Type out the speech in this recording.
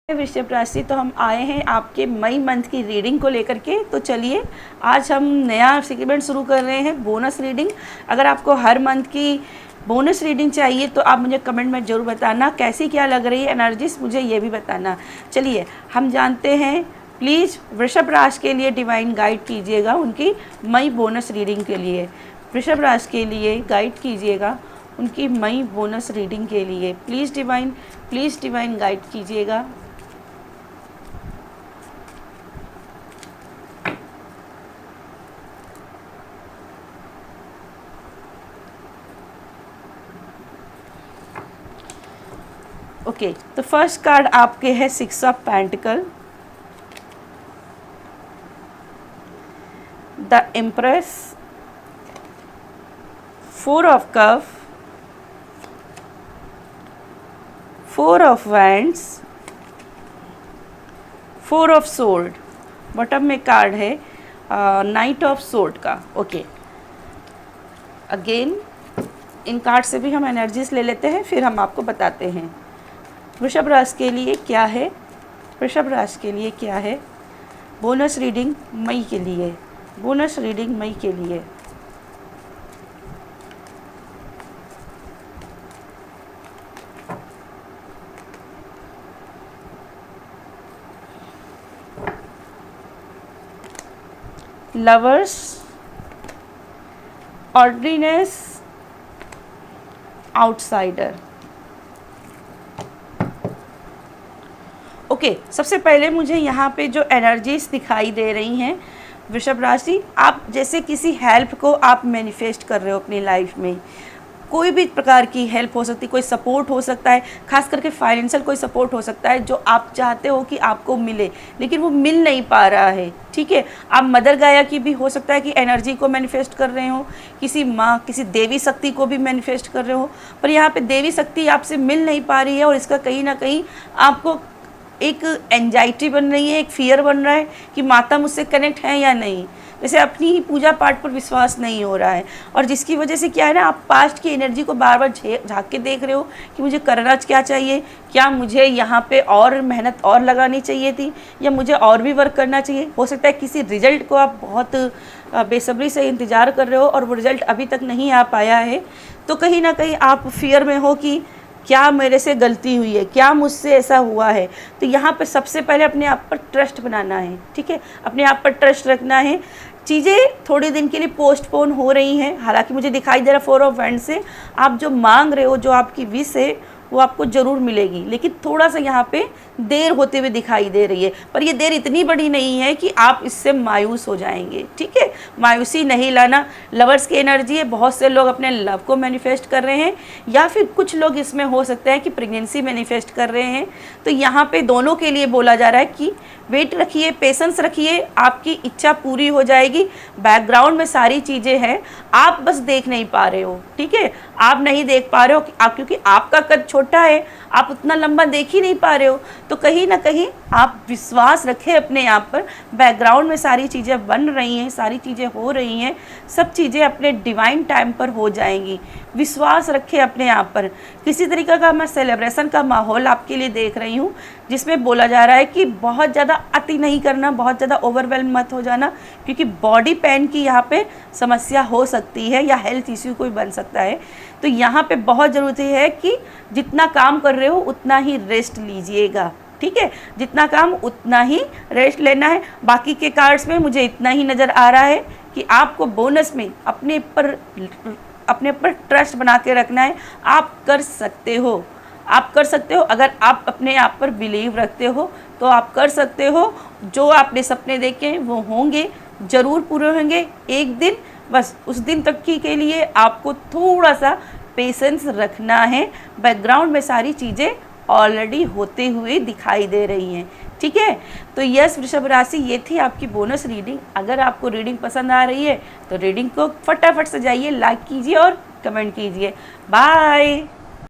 वृषभ राशि, तो हम आए हैं आपके मई मंथ की रीडिंग को लेकर के। तो चलिए आज हम नया सेगमेंट शुरू कर रहे हैं, बोनस रीडिंग। अगर आपको हर मंथ की बोनस रीडिंग चाहिए तो आप मुझे कमेंट में ज़रूर बताना कैसी क्या लग रही है एनर्जीज, मुझे ये भी बताना। चलिए हम जानते हैं, प्लीज़ वृषभ राशि के लिए डिवाइन गाइड कीजिएगा उनकी मई बोनस रीडिंग के लिए। वृषभ राशि के लिए गाइड कीजिएगा उनकी मई बोनस रीडिंग के लिए। प्लीज़ डिवाइन गाइड कीजिएगा। ओके, तो फर्स्ट कार्ड आपके है 6 of pentacle, the empress, 4 of cup, 4 of wands, 4 of sword. Bottom में कार्ड है नाइट ऑफ सोर्ड का। ओके, अगेन इन कार्ड से भी हम एनर्जीज ले लेते हैं, फिर हम आपको बताते हैं वृषभ राशि के लिए क्या है। वृषभ राशि के लिए क्या है बोनस रीडिंग मई के लिए। बोनस रीडिंग मई के लिए लवर्स, ऑर्डिनेस, आउटसाइडर। ओके, सबसे पहले मुझे यहाँ पे जो एनर्जीज दिखाई दे रही हैं वृषभ राशि, आप जैसे किसी हेल्प को आप मैनिफेस्ट कर रहे हो अपनी लाइफ में। कोई भी प्रकार की हेल्प हो सकती है, कोई सपोर्ट हो सकता है, खास करके फाइनेंशियल कोई सपोर्ट हो सकता है जो आप चाहते हो कि आपको मिले लेकिन वो मिल नहीं पा रहा है। ठीक है, आप मदर गाया की भी हो सकता है कि एनर्जी को मैनिफेस्ट कर रहे हो, किसी माँ किसी देवी शक्ति को भी मैनिफेस्ट कर रहे हो, पर यहाँ पे देवी शक्ति आपसे मिल नहीं पा रही है और इसका कहीं ना कहीं आपको एक एंजाइटी बन रही है, एक फियर बन रहा है कि माता मुझसे कनेक्ट है या नहीं। जैसे अपनी ही पूजा पाठ पर विश्वास नहीं हो रहा है और जिसकी वजह से क्या है ना, आप पास्ट की एनर्जी को बार बार झाँक के देख रहे हो कि मुझे करना क्या चाहिए, क्या मुझे यहाँ पे और मेहनत और लगानी चाहिए थी या मुझे और भी वर्क करना चाहिए। हो सकता है किसी रिजल्ट को आप बहुत बेसब्री से इंतज़ार कर रहे हो और वो रिज़ल्ट अभी तक नहीं आ पाया है, तो कहीं ना कहीं आप फियर में हो कि क्या मेरे से गलती हुई है, क्या मुझसे ऐसा हुआ है। तो यहाँ पर सबसे पहले अपने आप पर ट्रस्ट बनाना है। ठीक है, अपने आप पर ट्रस्ट रखना है। चीज़ें थोड़े दिन के लिए पोस्टपोन हो रही हैं, हालांकि मुझे दिखाई दे रहा 4 ऑफ वैंड से आप जो मांग रहे हो, जो आपकी विश है वो आपको ज़रूर मिलेगी, लेकिन थोड़ा सा यहाँ पे देर होते हुए दिखाई दे रही है। पर ये देर इतनी बड़ी नहीं है कि आप इससे मायूस हो जाएंगे। ठीक है, मायूसी नहीं लाना। लवर्स की एनर्जी है, बहुत से लोग अपने लव को मैनिफेस्ट कर रहे हैं या फिर कुछ लोग इसमें हो सकता है कि प्रेगनेंसी मैनिफेस्ट कर रहे हैं। तो यहाँ पे दोनों के लिए बोला जा रहा है कि वेट रखिए, पेशेंस रखिए, आपकी इच्छा पूरी हो जाएगी। बैकग्राउंड में सारी चीज़ें हैं, आप बस देख नहीं पा रहे हो। ठीक है, आप नहीं देख पा रहे हो क्योंकि आपका कद छोटा है, आप उतना लंबा देख ही नहीं पा रहे हो। तो कहीं ना कहीं आप विश्वास रखें अपने आप पर। बैकग्राउंड में सारी चीज़ें बन रही हैं, सारी चीज़ें हो रही हैं, सब चीज़ें अपने डिवाइन टाइम पर हो जाएंगी। विश्वास रखें अपने आप पर। किसी तरीके का मैं सेलिब्रेशन का माहौल आपके लिए देख रही हूँ जिसमें बोला जा रहा है कि बहुत ज़्यादा अति नहीं करना, बहुत ज़्यादा ओवरवेल्म मत हो जाना, क्योंकि बॉडी पेन की यहाँ पे समस्या हो सकती है या हेल्थ इश्यू कोई बन सकता है। तो यहाँ पे बहुत ज़रूरी है कि जितना काम कर रहे हो उतना ही रेस्ट लीजिएगा। ठीक है, जितना काम उतना ही रेस्ट लेना है। बाकी के कार्ड्स में मुझे इतना ही नज़र आ रहा है कि आपको बोनस में अपने पर ट्रस्ट बना के रखना है। आप कर सकते हो, आप कर सकते हो। अगर आप अपने आप पर बिलीव रखते हो तो आप कर सकते हो। जो आपने सपने देखे वो होंगे, ज़रूर पूरे होंगे एक दिन। बस उस दिन तक के लिए आपको थोड़ा सा पेशेंस रखना है। बैकग्राउंड में सारी चीज़ें ऑलरेडी होते हुए दिखाई दे रही हैं। ठीक है, तो यस वृषभ राशि, ये थी आपकी बोनस रीडिंग। अगर आपको रीडिंग पसंद आ रही है तो रीडिंग को फटाफट से जाइए, लाइक कीजिए और कमेंट कीजिए। बाय।